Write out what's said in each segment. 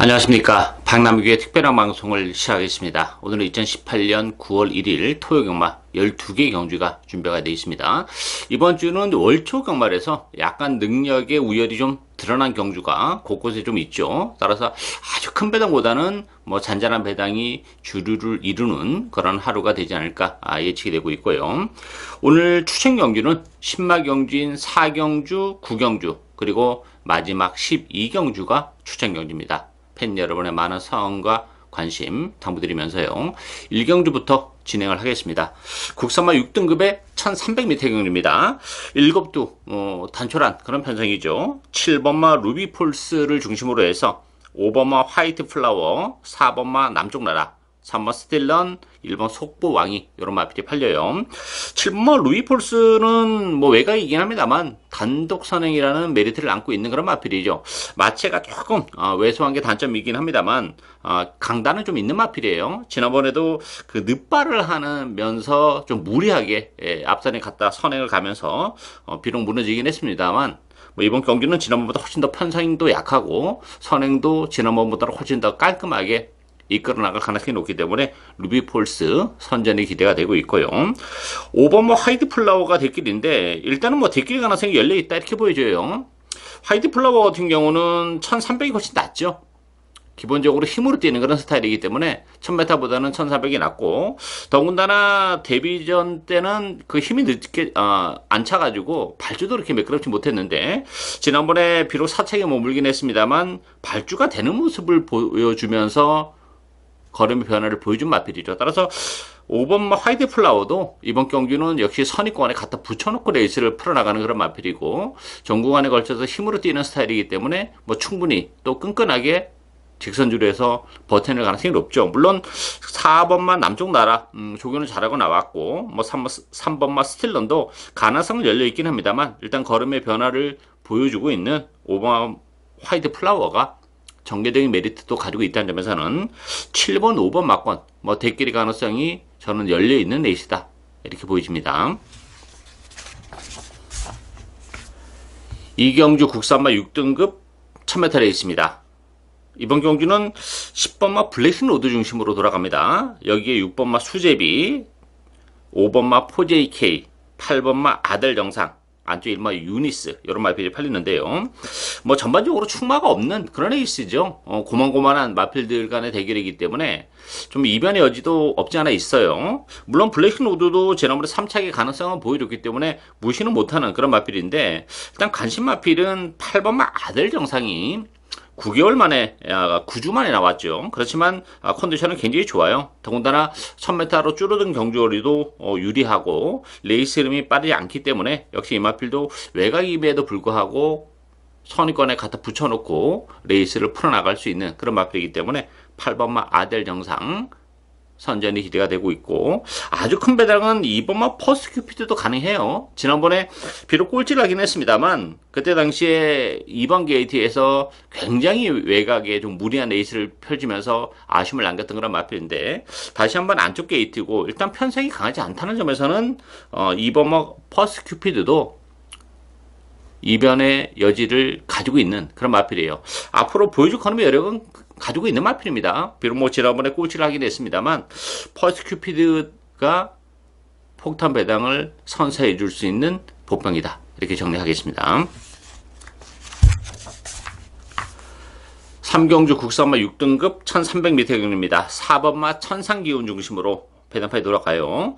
안녕하십니까. 박남규의 특별한 방송을 시작하겠습니다. 오늘은 2018년 9월 1일 토요 경마 12개 경주가 준비가 되어 있습니다. 이번 주는 월초 경마에서 약간 능력의 우열이 좀 드러난 경주가 곳곳에 좀 있죠. 따라서 아주 큰 배당보다는 잔잔한 배당이 주류를 이루는 그런 하루가 되지 않을까 예측이 되고 있고요. 오늘 추천 경주는 신마 경주인 4경주, 9경주 그리고 마지막 12경주가 추천 경주입니다. 팬 여러분의 많은 사랑과 관심 당부드리면서요. 1경주부터 진행을 하겠습니다. 국산마 6등급의 1300m 경주입니다. 7두 단촐한 그런 편성이죠. 7번마 루비폴스를 중심으로 해서 5번마 화이트 플라워, 4번마 남쪽나라, 3번 스틸런, 1번 속보왕이 이런 마필이 팔려요. 7번 루이폴스는 외곽이긴 합니다만 단독 선행이라는 메리트를 안고 있는 그런 마필이죠. 마체가 조금 왜소한 게 단점이긴 합니다만 강단은 좀 있는 마필이에요. 지난번에도 그 늪발을 하면서 좀 무리하게 앞선에 갔다 선행을 가면서 비록 무너지긴 했습니다만 이번 경기는 지난번보다 훨씬 더 편성도 약하고 선행도 지난번보다 훨씬 더 깔끔하게 이끌어 나갈 가능성이 높기 때문에 루비폴스 선전이 기대가 되고 있고요. 5번 화이트 플라워가 대길인데 일단은 대길 가능성이 열려있다 이렇게 보여져요. 화이트 플라워 같은 경우는 1300이 훨씬 낫죠. 기본적으로 힘으로 뛰는 그런 스타일이기 때문에 1000m보다는 1300이 낫고, 더군다나 데뷔전 때는 그 힘이 늦게 안 차가지고 발주도 그렇게 매끄럽지 못했는데 지난번에 비록 사차게 머물긴 했습니다만 발주가 되는 모습을 보여주면서 걸음의 변화를 보여준 마필이죠. 따라서 5번 화이트 플라워도 이번 경기는 역시 선입권에 갖다 붙여놓고 레이스를 풀어나가는 그런 마필이고, 전구간에 걸쳐서 힘으로 뛰는 스타일이기 때문에 충분히 또 끈끈하게 직선주로해서 버텨낼 가능성이 높죠. 물론 4번만 남쪽 나라 조교는 잘하고 나왔고 3번만 스틸런도 가능성은 열려있긴 합니다만 일단 걸음의 변화를 보여주고 있는 5번 화이트 플라워가 전개적인 메리트도 가지고 있다는 점에서는 7번, 5번 막권 대끼리 가능성이 저는 열려있는 레이스다 이렇게 보여집니다. 이경주 국산마 6등급 1000m 레이스입니다. 이번 경주는 10번마 블랙신 로드 중심으로 돌아갑니다. 여기에 6번마 수제비, 5번마 포제이케이, 8번마 아들 정상, 안쪽 1마 유니스 이런 마필이 팔리는데요. 전반적으로 충마가 없는 그런 레이스죠. 고만고만한 마필들 간의 대결이기 때문에 좀 이변의 여지도 없지 않아 있어요. 물론 블랙신 로드도 지난번에 3차기 가능성은 보여줬기 때문에 무시는 못하는 그런 마필인데, 일단 관심 마필은 8번마 아들 정상이 9개월 만에 9주 만에 나왔죠. 그렇지만 컨디션은 굉장히 좋아요. 더군다나 1000m로 줄어든 경주거리도 유리하고 레이스 흐름이 빠르지 않기 때문에 역시 이 마필도 외곽임에도 불구하고 선입권에 갖다 붙여놓고 레이스를 풀어나갈 수 있는 그런 마필이기 때문에 8번마 아델 정상 선전이 기대가 되고 있고, 아주 큰 배당은 2번마 퍼스트 큐피드도 가능해요. 지난번에 비록 꼴찌를 하긴 했습니다만 그때 당시에 2번 게이트에서 굉장히 외곽에 좀 무리한 레이스를 펼치면서 아쉬움을 남겼던 그런 마필인데, 다시 한번 안쪽 게이트고 일단 편성이 강하지 않다는 점에서는 2번마 퍼스트 큐피드도 이변의 여지를 가지고 있는 그런 마필이에요. 앞으로 보여줄 걸음의 여력은 가지고 있는 마필입니다. 비록 지난번에 꼴찌를 하긴 했습니다만 퍼스트 큐피드가 폭탄 배당을 선사해 줄 수 있는 복병이다 이렇게 정리하겠습니다. 3경주 국산마 6등급 1300m 경주입니다. 4번마 천상기운 중심으로 배당파에 돌아가요.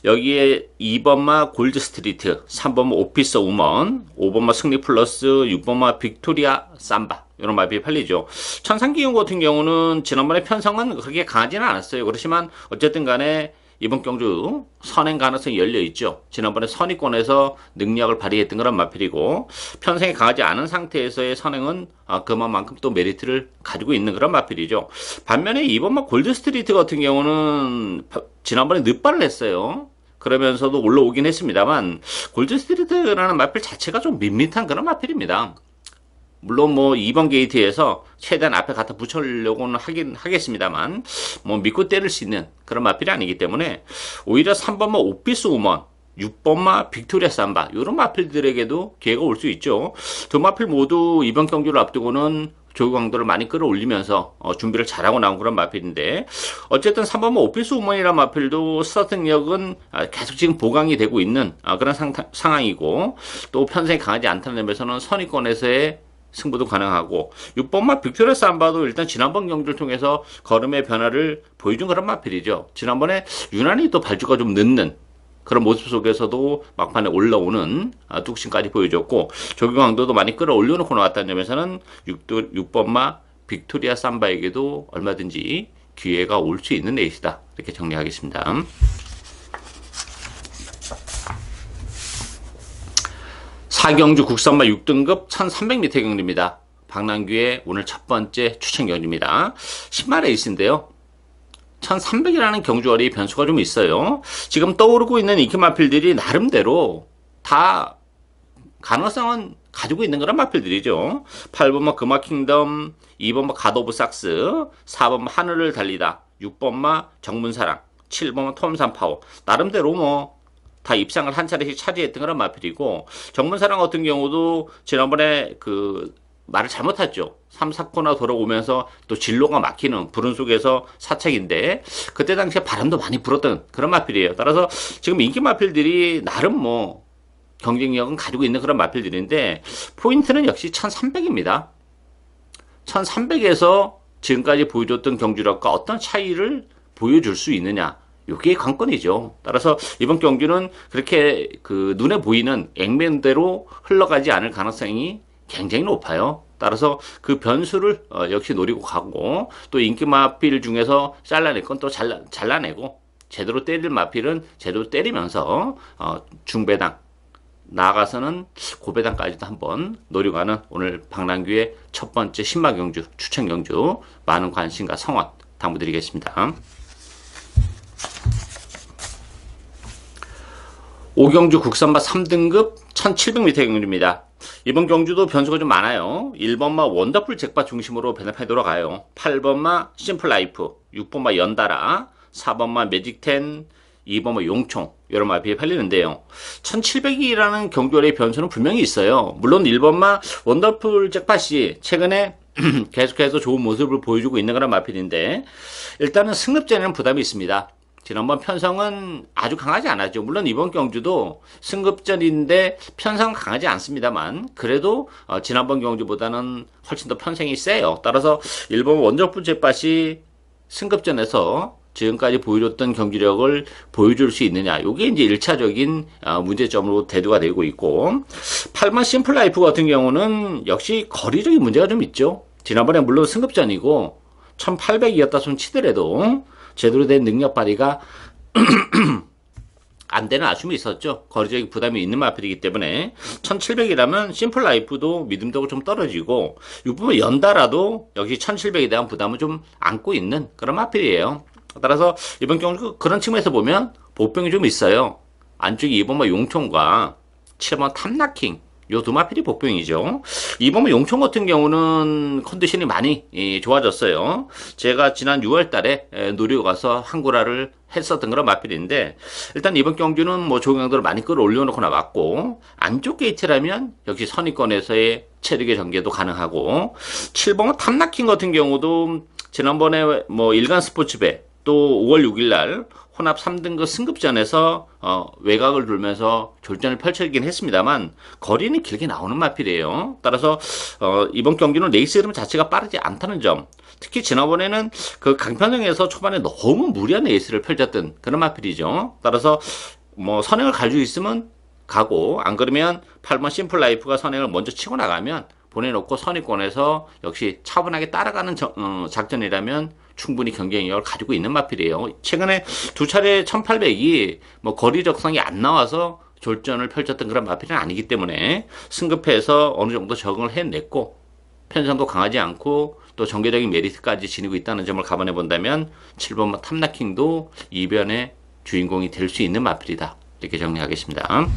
여기에 2번마 골드 스트리트, 3번마 오피서 우먼, 5번마 승리 플러스, 6번마 빅토리아 삼바 이런 마필이 팔리죠. 천상기운 같은 경우는 지난번에 편성은 그렇게 강하지는 않았어요. 그렇지만 어쨌든 간에 이번 경주 선행 가능성이 열려있죠. 지난번에 선입권에서 능력을 발휘했던 그런 마필이고, 편성이 강하지 않은 상태에서의 선행은 그만큼 또 메리트를 가지고 있는 그런 마필이죠. 반면에 2번마 골드 스트리트 같은 경우는 지난번에 늪발을 했어요. 그러면서도 올라오긴 했습니다만 골드 스트리트라는 마필 자체가 좀 밋밋한 그런 마필입니다. 물론 2번 게이트에서 최대한 앞에 갖다 붙여려고는 하긴 하겠습니다만 믿고 때릴 수 있는 그런 마필이 아니기 때문에 오히려 3번마 오피스 우먼, 6번마 빅토리아 삼바 이런 마필들에게도 기회가 올 수 있죠. 두 마필 모두 이번 경기를 앞두고는 조기 강도를 많이 끌어올리면서 준비를 잘하고 나온 그런 마필인데, 어쨌든 3번마 오피스 우먼이라는 마필도 스타트 능력은 계속 지금 보강이 되고 있는 그런 상황이고, 또 편성이 강하지 않다는 점에서는 선의권에서의 승부도 가능하고, 6번마 빅토리아 삼바도 일단 지난번 경주를 통해서 걸음의 변화를 보여준 그런 마필이죠. 지난번에 유난히 또 발주가 좀 늦는 그런 모습 속에서도 막판에 올라오는 뚝심까지 보여줬고, 조기 강도도 많이 끌어올려놓고 나왔다는 점에서는 6번마 빅토리아 삼바에게도 얼마든지 기회가 올 수 있는 레이스다, 이렇게 정리하겠습니다. 4경주 국산마 6등급 1300m 경주입니다. 박남규의 오늘 첫 번째 추천 경주입니다. 10만 레이스인데요, 1300이라는 경주월이 변수가 좀 있어요. 지금 떠오르고 있는 인기 마필들이 나름대로 다 가능성은 가지고 있는 그런 마필들이죠. 8번마 금화킹덤, 2번마 갓 오브 삭스, 4번마 하늘을 달리다, 6번마 정문사랑, 7번마 톰산파워, 나름대로 뭐 다 입상을 한 차례씩 차지했던 그런 마필이고, 정문사랑 같은 경우도 지난번에 그 말을 잘못했죠. 3, 4코너 돌아오면서 또 진로가 막히는 불운 속에서 사책인데, 그때 당시에 바람도 많이 불었던 그런 마필이에요. 따라서 지금 인기 마필들이 나름 뭐 경쟁력은 가지고 있는 그런 마필들인데, 포인트는 역시 1300입니다. 1300에서 지금까지 보여줬던 경주력과 어떤 차이를 보여줄 수 있느냐, 이게 관건이죠. 따라서 이번 경주는 그렇게 그 눈에 보이는 액면대로 흘러가지 않을 가능성이 굉장히 높아요. 따라서 그 변수를 역시 노리고 가고, 또 인기 마필 중에서 잘라낼 건 또 잘라내고, 제대로 때릴 마필은 제대로 때리면서 중배당 나아가서는 고배당까지도 한번 노리고 가는 오늘 박남규의 첫 번째 신마 경주, 추천 경주, 많은 관심과 성원 당부드리겠습니다. 5경주 국산마 3등급 1700m 경주입니다. 이번 경주도 변수가 좀 많아요. 1번마 원더풀 잭팟 중심으로 배납해 돌아가요. 8번마 심플라이프, 6번마 연달아, 4번마 매직10, 2번마 용총, 여러 마필이 팔리는데요. 1700이라는 경주월의 변수는 분명히 있어요. 물론 1번마 원더풀 잭팟이 최근에 계속해서 좋은 모습을 보여주고 있는 그런 마필인데, 일단은 승급전에는 부담이 있습니다. 지난번 편성은 아주 강하지 않았죠. 물론 이번 경주도 승급전인데 편성은 강하지 않습니다만, 그래도 지난번 경주보다는 훨씬 더 편성이 세요. 따라서 일본 원더풀 잭팟이 승급전에서 지금까지 보여줬던 경기력을 보여줄 수 있느냐, 이게 이제 1차적인 문제점으로 대두가 되고 있고, 8번 심플라이프 같은 경우는 역시 거리적인 문제가 좀 있죠. 지난번에 물론 승급전이고 1800이었다 손 치더라도 제대로 된 능력 발휘가 안 되는 아쉬움이 있었죠. 거리적인 부담이 있는 마필이기 때문에 1700이라면 심플라이프도 믿음도가 좀 떨어지고, 6번은 연달아도 역시 1700에 대한 부담을 좀 안고 있는 그런 마필이에요. 따라서 이번 경주 그런 측면에서 보면 보병이 좀 있어요. 안쪽에 2번마 용총과 7번 탐나킹, 요 두 마필이 복병이죠. 2번마 용총 같은 경우는 컨디션이 많이 좋아졌어요. 제가 지난 6월 달에 노리고 가서 한구라를 했었던 그런 마필인데, 일단 이번 경주는 뭐 조경도를 많이 끌어올려놓고 나왔고, 안쪽 게이트라면 역시 선의권에서의 체력의 전개도 가능하고, 7번마 탐나킹 같은 경우도 지난번에 뭐 일간 스포츠배, 또 5월 6일 날 혼합 3등급 승급전에서 외곽을 돌면서 졸전을 펼쳐지긴 했습니다만, 거리는 길게 나오는 마필이에요. 따라서 이번 경기는 레이스 흐름 자체가 빠르지 않다는 점, 특히 지난번에는 그 강편성에서 초반에 너무 무리한 레이스를 펼쳤던 그런 마필이죠. 따라서 뭐 선행을 가지고 있으면 가고, 안 그러면 8번 심플라이프가 선행을 먼저 치고 나가면 보내놓고 선의권에서 역시 차분하게 따라가는 작전이라면 충분히 경쟁력을 가지고 있는 마필이에요. 최근에 두 차례 1800이 뭐 거리 적성이 안 나와서 졸전을 펼쳤던 그런 마필은 아니기 때문에 승급해서 어느 정도 적응을 해냈고, 편성도 강하지 않고 또 전개적인 메리트까지 지니고 있다는 점을 감안해 본다면 7번 탐나킹도 이변의 주인공이 될 수 있는 마필이다, 이렇게 정리하겠습니다.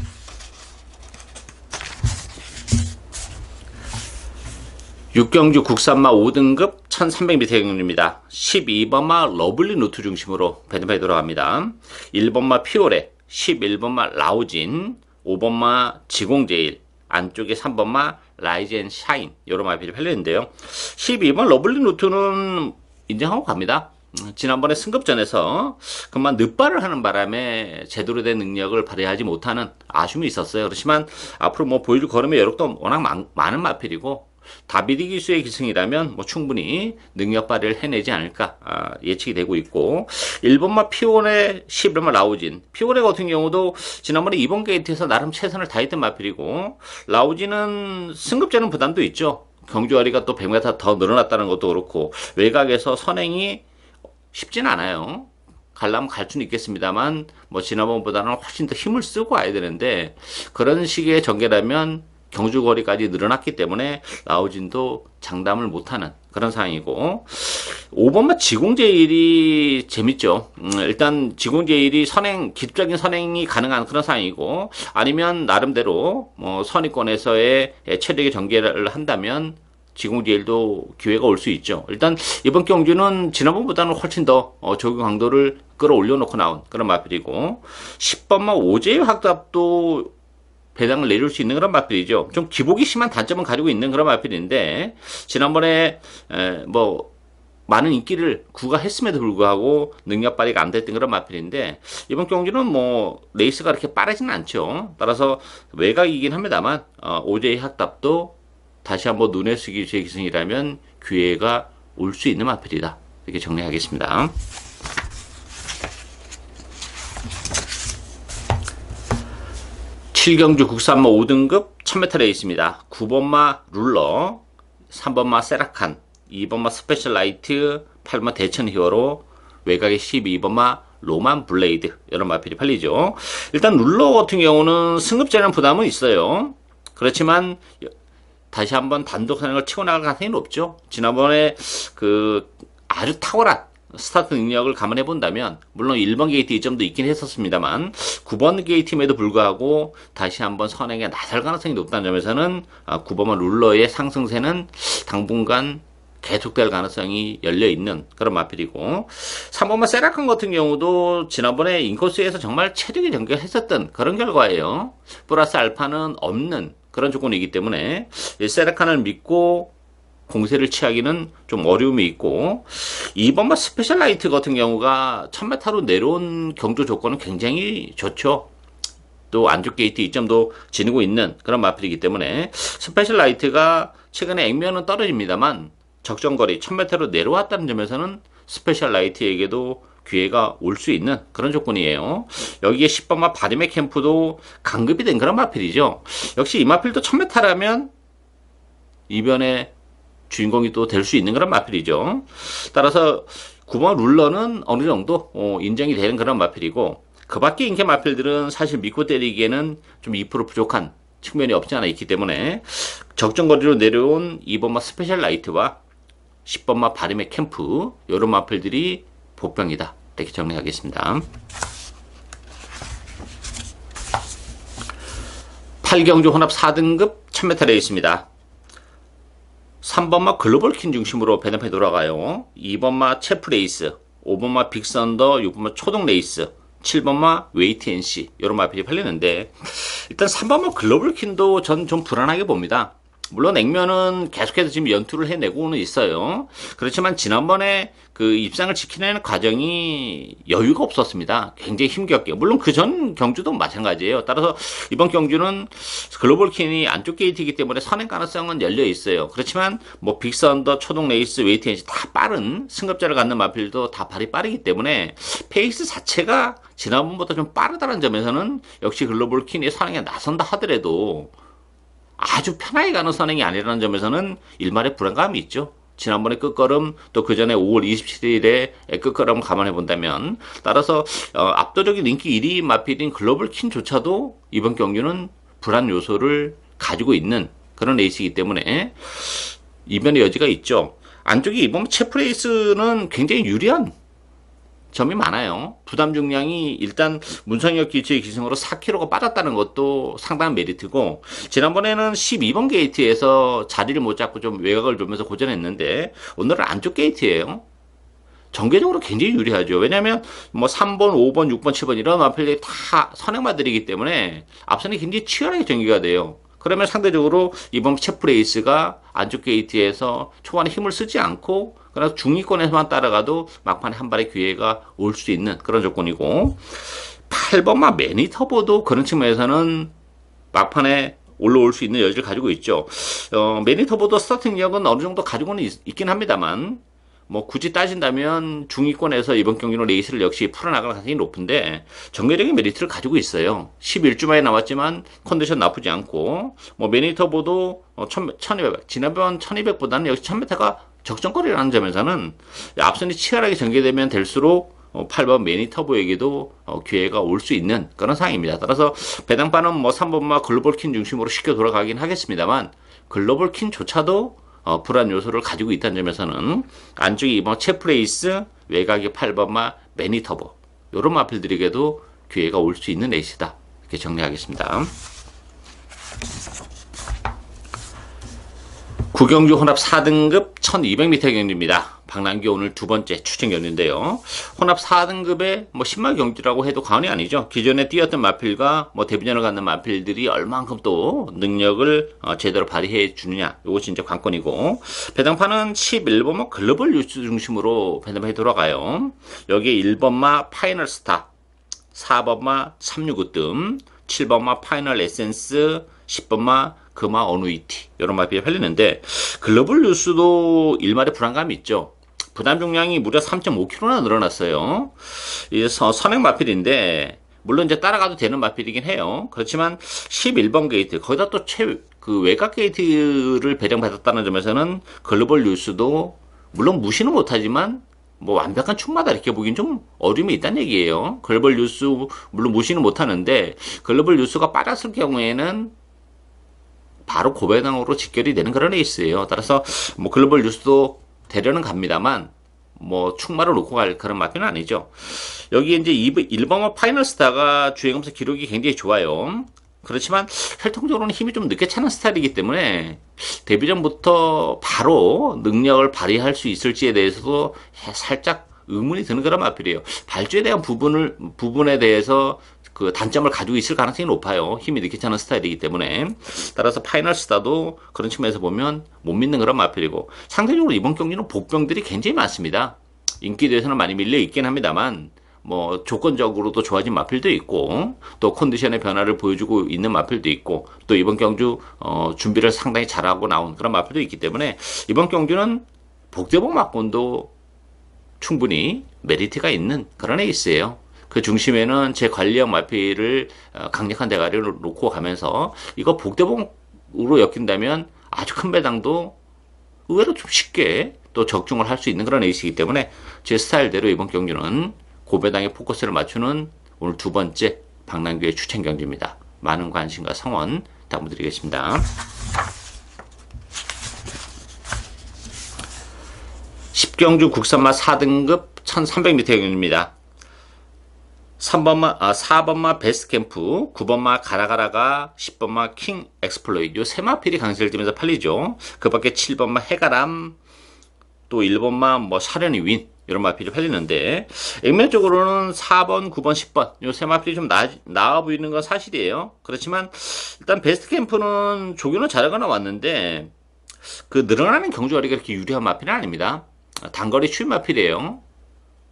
6경주 국산마 5등급 1300m 경주입니다. 12번마 러블리 노트 중심으로 배드파이 돌아갑니다. 1번마 피오레, 11번마 라우진, 5번마 지공제일, 안쪽에 3번마 라이즈 앤 샤인 이런 마필이 팔렸는데요. 12번 러블리 노트는 인정하고 갑니다. 지난번에 승급전에서 그만 늑발을 하는 바람에 제대로 된 능력을 발휘하지 못하는 아쉬움이 있었어요. 그렇지만 앞으로 뭐 보여줄 걸음의 여력도 워낙 많은 마필이고 다비드 기수의 기승이라면 뭐 충분히 능력 발휘를 해내지 않을까 예측이 되고 있고 1번마 피오네 11번마 라우진 피오네 같은 경우도 지난번에 2번 게이트에서 나름 최선을 다했던 마필이고 라우진은 승급자는 부담도 있죠. 경주아리가 또 100m 더 늘어났다는 것도 그렇고 외곽에서 선행이 쉽진 않아요. 가려면 갈 수는 있겠습니다만 뭐 지난번보다는 훨씬 더 힘을 쓰고 와야 되는데 그런 식의 전개라면 경주거리까지 늘어났기 때문에 라우진도 장담을 못하는 그런 상황이고 5번마 지공제일이 재밌죠. 일단 지공제일이 기습적인 선행이 가능한 그런 상황이고 아니면 나름대로 뭐 선의권에서의 체력의 전개를 한다면 지공제일도 기회가 올 수 있죠. 일단 이번 경주는 지난번보다는 훨씬 더 적용 강도를 끌어올려 놓고 나온 그런 마필이고 10번마 오제의 확답도 배당을 내릴 수 있는 그런 마필이죠. 좀 기복이 심한 단점은 가지고 있는 그런 마필인데 지난번에 뭐 많은 인기를 구가했음에도 불구하고 능력 발휘가 안 됐던 그런 마필인데 이번 경주는 뭐 레이스가 그렇게 빠르지는 않죠. 따라서 외곽이긴 합니다만 오제의 확답도 다시 한번 눈에 쓰기 제 기승이라면 기회가 올 수 있는 마필이다. 이렇게 정리하겠습니다. 7경주 국산마 5등급 1000m 레이스입니다. 9번마 룰러, 3번마 세라칸, 2번마 스페셜 라이트, 8번마 대천 히어로, 외곽의 12번마 로만 블레이드 이런 마필이 팔리죠. 일단 룰러 같은 경우는 승급자는 부담은 있어요. 그렇지만 다시 한번 단독 선행을 치고 나갈 가능성이 높죠. 지난번에 아주 탁월한 스타트 능력을 감안해 본다면 물론 1번 게이트 이점도 있긴 했었습니다만 9번 게이트임에도 불구하고 다시 한번 선행에 나설 가능성이 높다는 점에서는 9번만 룰러의 상승세는 당분간 계속될 가능성이 열려있는 그런 마필이고 3번만 세라칸 같은 경우도 지난번에 인코스에서 정말 체력이 전개했었던 그런 결과예요. 플러스 알파는 없는 그런 조건이기 때문에 세라칸을 믿고 공세를 취하기는 좀 어려움이 있고 2번마 스페셜 라이트 같은 경우가 1000m로 내려온 경주 조건은 굉장히 좋죠. 또 안쪽 게이트 2점도 지니고 있는 그런 마필이기 때문에 스페셜 라이트가 최근에 액면은 떨어집니다만 적정거리 1000m로 내려왔다는 점에서는 스페셜 라이트에게도 기회가 올 수 있는 그런 조건이에요. 여기에 10번마 바디맥 캠프도 강급이 된 그런 마필이죠. 역시 이 마필도 1000m라면 이변에 주인공이 또 될 수 있는 그런 마필이죠. 따라서 9번 룰러는 어느 정도 인정이 되는 그런 마필이고 그 밖에 인기 마필들은 사실 믿고 때리기에는 좀 2% 부족한 측면이 없지 않아 있기 때문에 적정거리로 내려온 2번마 스페셜 라이트와 10번마 바리맥 캠프 이런 마필들이 복병이다. 이렇게 정리하겠습니다. 8경주 혼합 4등급 1000m 레이스입니다. 3번마 글로벌 킨 중심으로 배너페 돌아가요. 2번마 체프 레이스, 5번마 빅선더, 6번마 초동 레이스, 7번마 웨이트 NC 이런 마필이 팔리는데 일단 3번마 글로벌 킨도 전 좀 불안하게 봅니다. 물론 액면은 계속해서 지금 연투를 해내고는 있어요. 그렇지만 지난번에 그 입상을 지키는 과정이 여유가 없었습니다. 굉장히 힘겹게. 물론 그 전 경주도 마찬가지예요. 따라서 이번 경주는 글로벌 킨이 안쪽 게이트이기 때문에 선행 가능성은 열려 있어요. 그렇지만 뭐 빅선더, 초동 레이스, 웨이트 NC 다 빠른 승급자를 갖는 마필도 다 발이 빠르기 때문에 페이스 자체가 지난번보다 좀 빠르다는 점에서는 역시 글로벌 킨이 선행에 나선다 하더라도 아주 편하게 가는 선행이 아니라는 점에서는 일말의 불안감이 있죠. 지난번에 끝걸음 또 그 전에 5월 27일에 끝걸음을 감안해 본다면 따라서 압도적인 인기 1위 마필인 글로벌 킨조차도 이번 경주는 불안 요소를 가지고 있는 그런 레이스이기 때문에 이변의 여지가 있죠. 안쪽에 이번 체프레이스는 굉장히 유리한 점이 많아요. 부담 중량이 일단 문성혁 기체의 기승으로 4kg가 빠졌다는 것도 상당한 메리트고 지난번에는 12번 게이트에서 자리를 못 잡고 좀 외곽을 두면서 고전했는데 오늘은 안쪽 게이트예요. 전개적으로 굉장히 유리하죠. 왜냐하면 뭐 3번, 5번, 6번, 7번 이런 마필들이 다 선행마들이기 때문에 앞선이 굉장히 치열하게 전개가 돼요. 그러면 상대적으로 이번 체프레이스가 안쪽 게이트에서 초반에 힘을 쓰지 않고 그냥 중위권에서만 따라가도 막판에 한 발의 기회가 올 수 있는 그런 조건이고, 8번마 매니터보도 그런 측면에서는 막판에 올라올 수 있는 여지를 가지고 있죠. 매니터보도 스타팅력은 어느 정도 가지고는 있긴 합니다만, 뭐 굳이 따진다면 중위권에서 이번 경기는 레이스를 역시 풀어나갈 가능성이 높은데 정례적인 메리트를 가지고 있어요. 11주 만에 나왔지만 컨디션 나쁘지 않고, 뭐 매니터보도 1200, 지난번 1200보다는 역시 1000m가 적정거리라는 점에서는 앞선이 치열하게 전개되면 될수록 8번 매니터보에게도 기회가 올 수 있는 그런 상황입니다. 따라서 배당반은 뭐 3번마 글로벌 킨 중심으로 쉽게 돌아가긴 하겠습니다만, 글로벌 킨조차도 불안 요소를 가지고 있다는 점에서는 안쪽에 이번 체프레이스, 외곽의 8번마 매니터보, 이런 마필들에게도 기회가 올 수 있는 레이스다, 이렇게 정리하겠습니다. 구경주 혼합 4등급 1200m 경기입니다. 박남규 오늘 두 번째 추천 경기인데요. 혼합 4등급의 뭐 10마 경기라고 해도 과언이 아니죠. 기존에 뛰었던 마필과 뭐 데뷔전을 갖는 마필들이 얼만큼 또 능력을 제대로 발휘해 주느냐, 이것이 진짜 관건이고, 배당판은 11번마 글로벌 뉴스 중심으로 배당판이 돌아가요. 여기에 1번마 파이널 스타, 4번마 365뜸, 7번마 파이널 에센스, 10번마 금화 어누이티, 이런 마필이 팔리는데, 글로벌 뉴스도 일말의 불안감이 있죠. 부담 중량이 무려 3.5kg나 늘어났어요. 선행 마필인데 물론 이제 따라가도 되는 마필이긴 해요. 그렇지만 11번 게이트, 거기다 또 그 외곽 게이트를 배정받았다는 점에서는 글로벌 뉴스도 물론 무시는 못하지만 뭐 완벽한 충마다 이렇게 보긴 좀 어려움이 있다는 얘기예요. 글로벌 뉴스 물론 무시는 못하는데, 글로벌 뉴스가 빠졌을 경우에는 바로 고배당으로 직결이 되는 그런 레이스예요. 따라서 뭐 글로벌 뉴스도 되려는 갑니다만 뭐 충마를 놓고 갈 그런 마필은 아니죠. 여기 이제 1번마 파이널 스타가 주행하면서 기록이 굉장히 좋아요. 그렇지만 혈통적으로는 힘이 좀 늦게 차는 스타일이기 때문에 데뷔전부터 바로 능력을 발휘할 수 있을지에 대해서도 살짝 의문이 드는 그런 마필이에요. 발주에 대한 부분에 대해서 그 단점을 가지고 있을 가능성이 높아요. 힘이 늦게 차는 스타일이기 때문에. 따라서 파이널 스타도 그런 측면에서 보면 못 믿는 그런 마필이고, 상대적으로 이번 경기는 복병들이 굉장히 많습니다. 인기도에서는 많이 밀려 있긴 합니다만 뭐 조건적으로도 좋아진 마필도 있고, 또 컨디션의 변화를 보여주고 있는 마필도 있고, 또 이번 경주 준비를 상당히 잘하고 나온 그런 마필도 있기 때문에 이번 경주는 복대복 막권도 충분히 메리트가 있는 그런 에이스예요. 그 중심에는 제 관리형 마필을 강력한 대가리를 놓고 가면서 이거 복대복으로 엮인다면 아주 큰 배당도 의외로 좀 쉽게 또 적중을 할 수 있는 그런 에이스이기 때문에 제 스타일대로 이번 경기는 고배당에 포커스를 맞추는 오늘 두 번째 박남규의 추천 경기입니다. 많은 관심과 성원 당부드리겠습니다. 10경주 국산마 4등급 1300m 경기입니다. 4번마 베스트캠프, 9번마 가라가라가, 10번마 킹 엑스플로이트, 요 세 마필이 강세를 띠면서 팔리죠. 그 밖에 7번마 해가람, 또 1번마 뭐 사련이 윈, 이런 마필이 팔리는데, 액면적으로는 4번, 9번, 10번 요 세 마필이 좀 나아 보이는 건 사실이에요. 그렇지만 일단 베스트캠프는 조교는 잘하거나 왔는데 그 늘어나는 경주거리가 그렇게 유리한 마필은 아닙니다. 단거리 추입 마필이에요.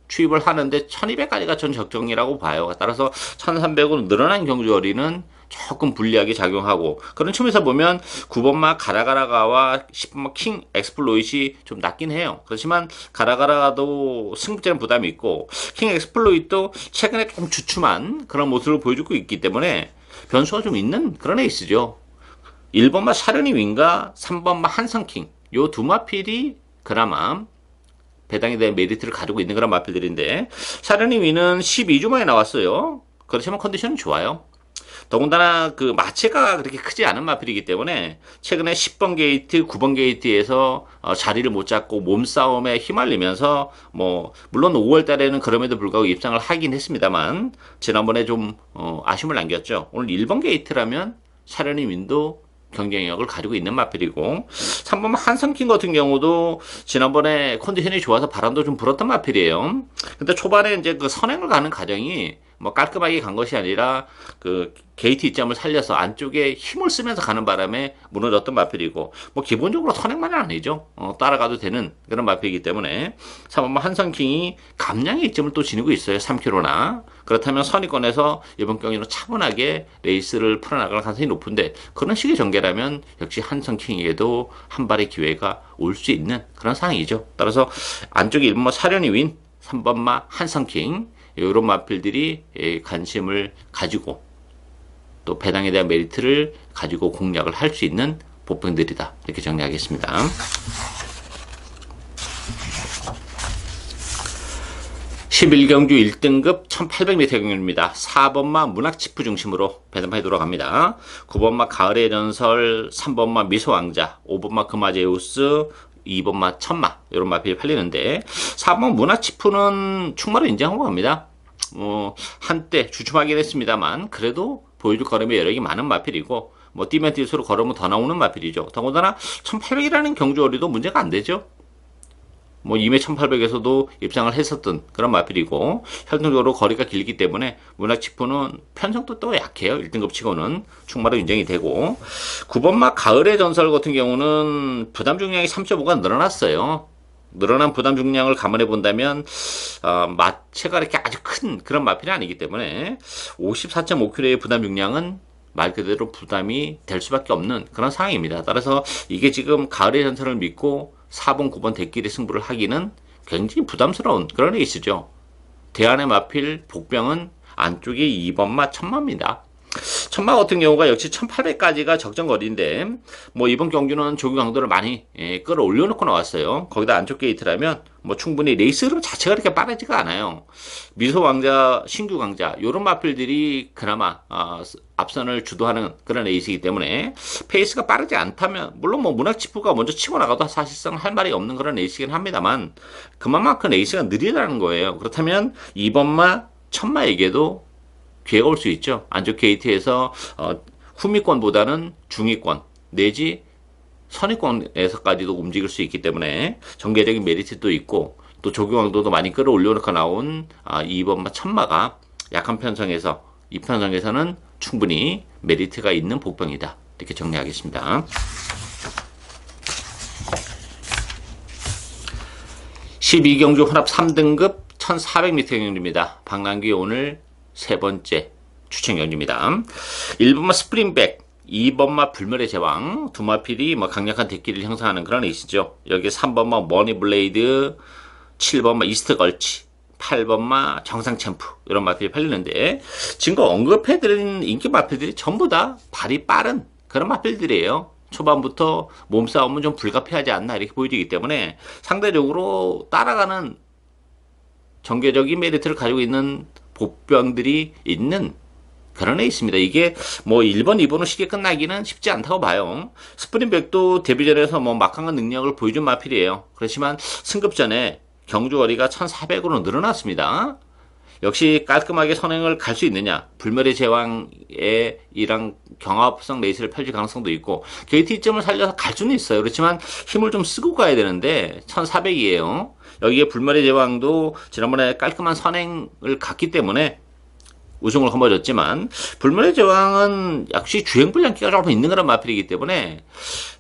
추입을 하는데 1200까지가 전 적정이라고 봐요. 따라서 1300으로 늘어난 경주거리는 조금 불리하게 작용하고, 그런 측면에서 보면 9번마 가라가라가와 10번마 킹 엑스플로잇이 좀 낮긴 해요. 그렇지만 가라가라가도 승부처는 부담이 있고, 킹 엑스플로잇도 최근에 좀 주춤한 그런 모습을 보여주고 있기 때문에 변수가 좀 있는 그런 에이스죠. 1번마 샤르니 윈과 3번마 한성킹, 요 두 마필이 그나마 배당에 대한 메리트를 가지고 있는 그런 마필들인데, 샤르니 윈은 12주 만에 나왔어요. 그렇지만 컨디션은 좋아요. 더군다나 그 마체가 그렇게 크지 않은 마필이기 때문에 최근에 10번 게이트, 9번 게이트에서 자리를 못 잡고 몸싸움에 휘말리면서 뭐 물론 5월 달에는 그럼에도 불구하고 입상을 하긴 했습니다만 지난번에 좀 아쉬움을 남겼죠. 오늘 1번 게이트라면 샤르니 윈도 경쟁력을 가지고 있는 마필이고, 3번 한성킹 같은 경우도 지난번에 컨디션이 좋아서 바람도 좀 불었던 마필이에요. 근데 초반에 이제 그 선행을 가는 과정이 뭐 깔끔하게 간 것이 아니라 그 게이트 이점을 살려서 안쪽에 힘을 쓰면서 가는 바람에 무너졌던 마필이고, 뭐 기본적으로 선행만은 아니죠. 따라가도 되는 그런 마필이기 때문에 3번마 한선킹이 감량의 이점을 또 지니고 있어요. 3km나. 그렇다면 선의권에서 이번 경기는 차분하게 레이스를 풀어나갈 가능성이 높은데, 그런 식의 전개라면 역시 한선킹에게도 한 발의 기회가 올 수 있는 그런 상황이죠. 따라서 안쪽에 1번마 사련이 윈, 3번마 한선킹, 이런 마필들이 관심을 가지고 또 배당에 대한 메리트를 가지고 공략을 할 수 있는 복병들이다. 이렇게 정리하겠습니다. 11경주 1등급 1800m 경주입니다. 4번마 문학치프 중심으로 배당판이 돌아갑니다. 9번마 가을의 전설, 3번마 미소왕자, 5번마 금화제우스, 2번마 천마, 이런 마필이 팔리는데, 4번 문화치프는 충마로 인정하고 갑니다. 한때 주춤하긴 했습니다만 그래도 보여줄 걸음의 여력이 많은 마필이고, 뭐 뛰면 뛸수록 걸음은 더 나오는 마필이죠. 더군다나 1800이라는 경주거리도 문제가 안 되죠. 뭐 이미 1800에서도 입상을 했었던 그런 마필이고, 현실적으로 거리가 길기 때문에 문학치프는 편성도 또 약해요. 1등급 치고는 충마로 인정이 되고, 9번마 가을의 전설 같은 경우는 부담 중량이 3.5가 늘어났어요. 늘어난 부담 중량을 감안해 본다면 마체가 이렇게 아주 큰 그런 마필이 아니기 때문에 54.5kg의 부담 중량은 말 그대로 부담이 될 수밖에 없는 그런 상황입니다. 따라서 이게 지금 가을의 전설을 믿고 4번, 9번 대끼리 승부를 하기는 굉장히 부담스러운 그런 레이스죠. 대안의 마필 복병은 안쪽에 2번마 천마입니다. 천마 같은 경우가 역시 1800까지가 적정거리인데, 뭐 이번 경주는 조기 강도를 많이 끌어올려 놓고 나왔어요. 거기다 안쪽 게이트라면 뭐 충분히 레이스 흐름 자체가 그렇게 빠르지가 않아요. 미소 왕자, 신규 강자 요런 마필들이 그나마 앞선을 주도하는 그런 레이스이기 때문에 페이스가 빠르지 않다면, 물론 뭐 문학치프가 먼저 치고 나가도 사실상 할 말이 없는 그런 레이스이긴 합니다만, 그만큼 레이스가 느리다는 거예요. 그렇다면 2번마 천마에게도 기회가 올 수 있죠. 안쪽 게이트에서 후미권보다는 중위권 내지 선위권에서까지도 움직일 수 있기 때문에 전개적인 메리트도 있고, 또 조경강도도 많이 끌어올려놓고 나온 2번마 천마가 약한 편성에서 이 편성에서는 충분히 메리트가 있는 복병이다. 이렇게 정리하겠습니다. 12경주 혼합 3등급 1400m 경주입니다. 박남규 오늘 세 번째 추천 경주입니다. 1번마 스프링백, 2번마 불멸의 제왕, 두 마필이 뭐 강력한 대끼를 형성하는 그런 레이스죠. 여기 3번마 머니블레이드, 7번마 이스트 걸치, 8번마 정상 챔프, 이런 마필이 팔리는데, 지금 언급해드린 인기 마필들이 전부 다 발이 빠른 그런 마필들이에요. 초반부터 몸싸움은 좀 불가피하지 않나 이렇게 보여지기 때문에 상대적으로 따라가는 전개적인 메리트를 가지고 있는 복병들이 있는 그런 애 있습니다. 이게 뭐 1번, 2번으로 쉽게 끝나기는 쉽지 않다고 봐요. 스프링백도 데뷔전에서 뭐 막강한 능력을 보여준 마필이에요. 그렇지만 승급전에 경주거리가 1400으로 늘어났습니다. 역시 깔끔하게 선행을 갈 수 있느냐, 불멸의 제왕의 이랑 경합성 레이스를 펼칠 가능성도 있고, 게이트 이점을 살려서 갈 수는 있어요. 그렇지만 힘을 좀 쓰고 가야 되는데 1400이에요. 여기에 불멸의 제왕도 지난번에 깔끔한 선행을 갔기 때문에 우승을 거머쥐었지만, 불멸의 제왕은 역시 주행불량기가 조금 있는 그런 마필이기 때문에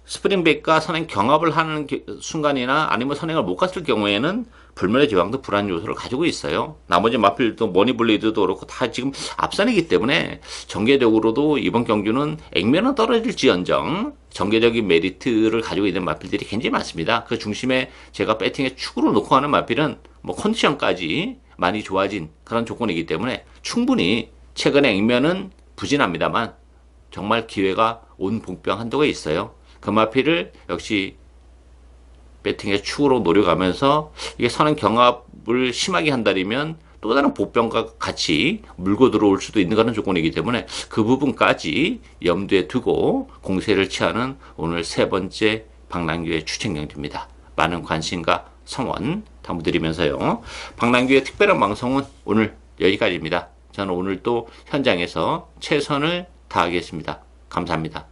스프링백과 선행 경합을 하는 순간이나 아니면 선행을 못 갔을 경우에는 불멸의 제왕도 불안 요소를 가지고 있어요. 나머지 마필도 머니블레이드도 그렇고 다 지금 앞선이기 때문에 전개적으로도 이번 경주는 액면은 떨어질지언정 전개적인 메리트를 가지고 있는 마필들이 굉장히 많습니다. 그 중심에 제가 배팅에 축으로 놓고 하는 마필은 뭐 컨디션까지 많이 좋아진 그런 조건이기 때문에 충분히 최근에 액면은 부진합니다만 정말 기회가 온 복병 한도가 있어요. 그 마필을 역시 배팅의 축으로 노려가면서 이게 선행 경합을 심하게 한다면 또 다른 복병과 같이 물고 들어올 수도 있는 그런 조건이기 때문에 그 부분까지 염두에 두고 공세를 취하는 오늘 세 번째 박남규의 추천 경주입니다. 많은 관심과 성원 당부드리면서요. 박남규의 특별한 방송은 오늘 여기까지입니다. 저는 오늘 또 현장에서 최선을 다하겠습니다. 감사합니다.